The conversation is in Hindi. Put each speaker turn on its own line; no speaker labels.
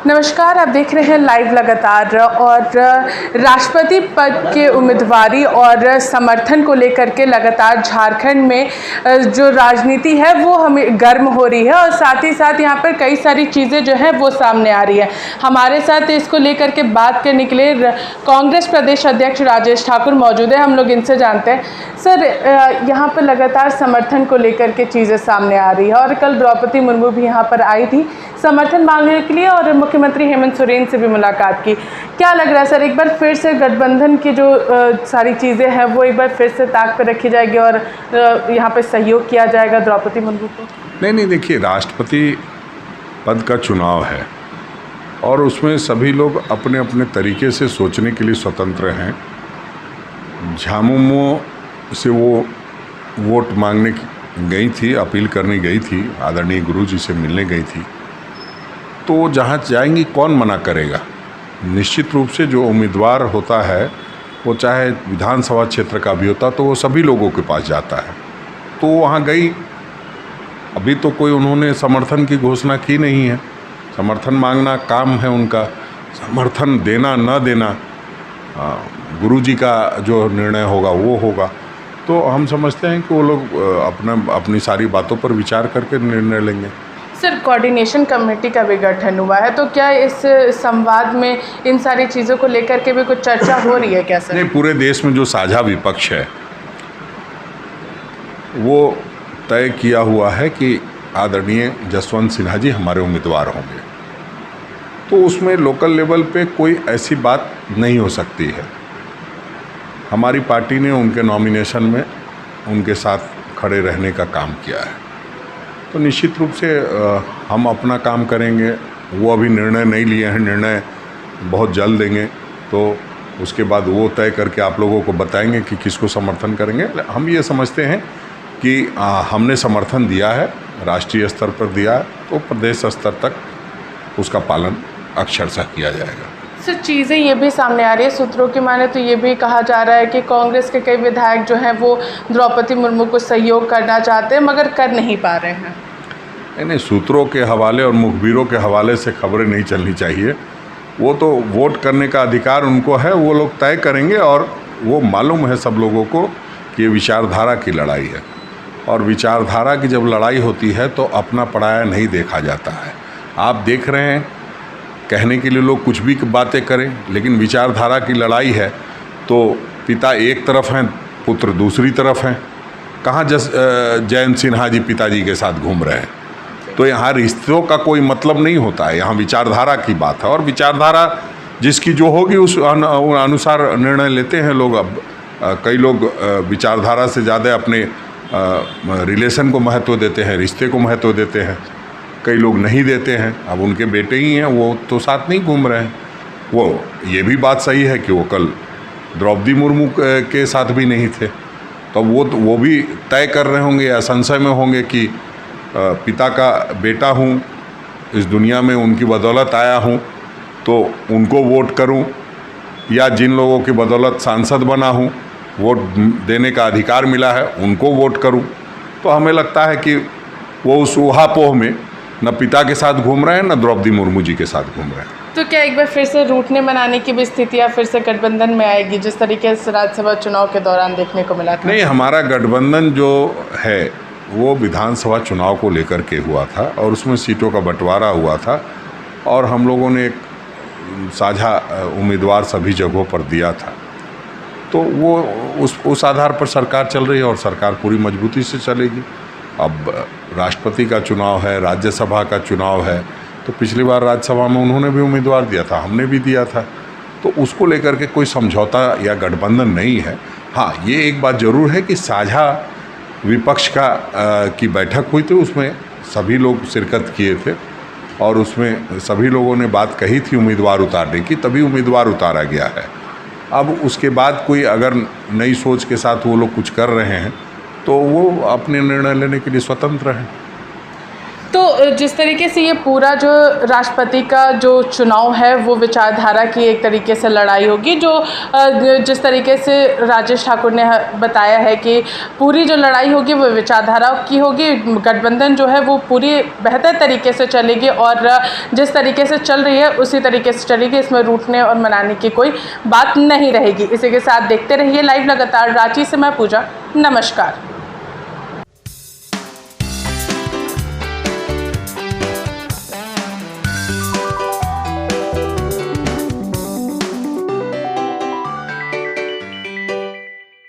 नमस्कार, आप देख रहे हैं लाइव लगातार। और राष्ट्रपति पद के उम्मीदवारी और समर्थन को लेकर के लगातार झारखंड में जो राजनीति है वो हमें गर्म हो रही है और साथ ही साथ यहाँ पर कई सारी चीज़ें जो हैं वो सामने आ रही है। हमारे साथ इसको लेकर के बात करने के लिए कांग्रेस प्रदेश अध्यक्ष राजेश ठाकुर मौजूद है। हम लोग इनसे जानते हैं। सर, यहाँ पर लगातार समर्थन को लेकर के चीज़ें सामने आ रही है और कल द्रौपदी मुर्मू भी यहाँ पर आई थी समर्थन मांगने के लिए और मुख्यमंत्री हेमंत सोरेन से भी मुलाकात की। क्या लग रहा है सर, एक बार फिर से गठबंधन की जो सारी चीज़ें हैं वो एक बार फिर से ताक पर रखी जाएगी और यहाँ पे सहयोग किया जाएगा द्रौपदी मुर्मू को?
नहीं, देखिए, राष्ट्रपति पद का चुनाव है और उसमें सभी लोग अपने अपने तरीके से सोचने के लिए स्वतंत्र हैं। झामुमो से वो वोट मांगने गई थी, अपील करने गई थी, आदरणीय गुरुजी से मिलने गई थी। तो जहाँ जाएंगी कौन मना करेगा? निश्चित रूप से जो उम्मीदवार होता है वो चाहे विधानसभा क्षेत्र का भी होता तो वो सभी लोगों के पास जाता है। तो वहाँ गई, अभी तो कोई उन्होंने समर्थन की घोषणा की नहीं है। समर्थन मांगना काम है उनका, समर्थन देना न देना गुरुजी का जो निर्णय होगा वो होगा। तो हम समझते हैं कि वो लोग अपनी सारी बातों पर विचार करके निर्णय लेंगे।
सर, कोऑर्डिनेशन कमेटी का भी गठन हुआ है, तो क्या इस संवाद में इन सारी चीज़ों को लेकर के भी कुछ चर्चा हो रही है क्या सर?
नहीं, पूरे देश में जो साझा विपक्ष है वो तय किया हुआ है कि आदरणीय जसवंत सिन्हा जी हमारे उम्मीदवार होंगे। तो उसमें लोकल लेवल पे कोई ऐसी बात नहीं हो सकती है। हमारी पार्टी ने उनके नॉमिनेशन में उनके साथ खड़े रहने का काम किया है। तो निश्चित रूप से हम अपना काम करेंगे। वो अभी निर्णय नहीं लिए हैं, निर्णय बहुत जल्द देंगे। तो उसके बाद वो तय करके आप लोगों को बताएंगे कि किसको समर्थन करेंगे। हम ये समझते हैं कि हमने समर्थन दिया है, राष्ट्रीय स्तर पर दिया है, तो प्रदेश स्तर तक उसका पालन अक्षरशः किया जाएगा।
सर, चीज़ें ये भी सामने आ रही है, सूत्रों की माने तो ये भी कहा जा रहा है कि कांग्रेस के कई विधायक जो हैं वो द्रौपदी मुर्मू को सहयोग करना चाहते हैं मगर कर नहीं पा रहे हैं।
नहीं, सूत्रों के हवाले और मुखबिरों के हवाले से खबरें नहीं चलनी चाहिए। वो तो वोट करने का अधिकार उनको है, वो लोग तय करेंगे। और वो मालूम है सब लोगों को कि ये विचारधारा की लड़ाई है और विचारधारा की जब लड़ाई होती है तो अपना पराया नहीं देखा जाता है। आप देख रहे हैं, कहने के लिए लोग कुछ भी बातें करें, लेकिन विचारधारा की लड़ाई है तो पिता एक तरफ हैं, पुत्र दूसरी तरफ हैं। कहाँ जयंत सिन्हा जी पिताजी के साथ घूम रहे हैं? तो यहाँ रिश्तों का कोई मतलब नहीं होता है, यहाँ विचारधारा की बात है। और विचारधारा जिसकी जो होगी उस अनुसार निर्णय लेते हैं लोग। अब कई लोग विचारधारा से ज़्यादा अपने रिलेशन को महत्व देते हैं, रिश्ते को महत्व देते हैं। कई लोग नहीं देते हैं। अब उनके बेटे ही हैं, वो तो साथ नहीं घूम रहे हैं। वो ये भी बात सही है कि वो कल द्रौपदी मुर्मू के साथ भी नहीं थे। तो वो भी तय कर रहे होंगे या संशय में होंगे कि पिता का बेटा हूँ, इस दुनिया में उनकी बदौलत आया हूँ, तो उनको वोट करूँ या जिन लोगों की बदौलत सांसद बना हूँ, वोट देने का अधिकार मिला है, उनको वोट करूँ। तो हमें लगता है कि वो उस ऊहापोह में न पिता के साथ घूम रहे हैं न द्रौपदी मुर्मू जी के साथ घूम रहे हैं।
तो क्या एक बार फिर से रूठने मनाने की भी स्थितियाँ फिर से गठबंधन में आएगी जिस तरीके से राज्यसभा चुनाव के दौरान देखने को मिला था?
नहीं, हमारा गठबंधन जो है वो विधानसभा चुनाव को लेकर के हुआ था और उसमें सीटों का बंटवारा हुआ था और हम लोगों ने एक साझा उम्मीदवार सभी जगहों पर दिया था। तो वो उस आधार पर सरकार चल रही है और सरकार पूरी मजबूती से चलेगी। अब राष्ट्रपति का चुनाव है, राज्यसभा का चुनाव है, तो पिछली बार राज्यसभा में उन्होंने भी उम्मीदवार दिया था, हमने भी दिया था। तो उसको लेकर के कोई समझौता या गठबंधन नहीं है। हाँ, ये एक बात ज़रूर है कि साझा विपक्ष की बैठक हुई थी, उसमें सभी लोग शिरकत किए थे और उसमें सभी लोगों ने बात कही थी उम्मीदवार उतारने की, तभी उम्मीदवार उतारा गया है। अब उसके बाद कोई अगर नई सोच के साथ वो लोग कुछ कर रहे हैं तो वो अपने निर्णय लेने के लिए स्वतंत्र हैं।
तो जिस तरीके से ये पूरा जो राष्ट्रपति का जो चुनाव है वो विचारधारा की एक तरीके से लड़ाई होगी, जो जिस तरीके से राजेश ठाकुर ने बताया है कि पूरी जो लड़ाई होगी वो विचारधारा की होगी। गठबंधन जो है वो पूरी बेहतर तरीके से चलेगी और जिस तरीके से चल रही है उसी तरीके से चलेगी, इसमें रूठने और मनाने की कोई बात नहीं रहेगी। इसी के साथ देखते रहिए लाइव लगातार। रांची से मैं पूजा, नमस्कार।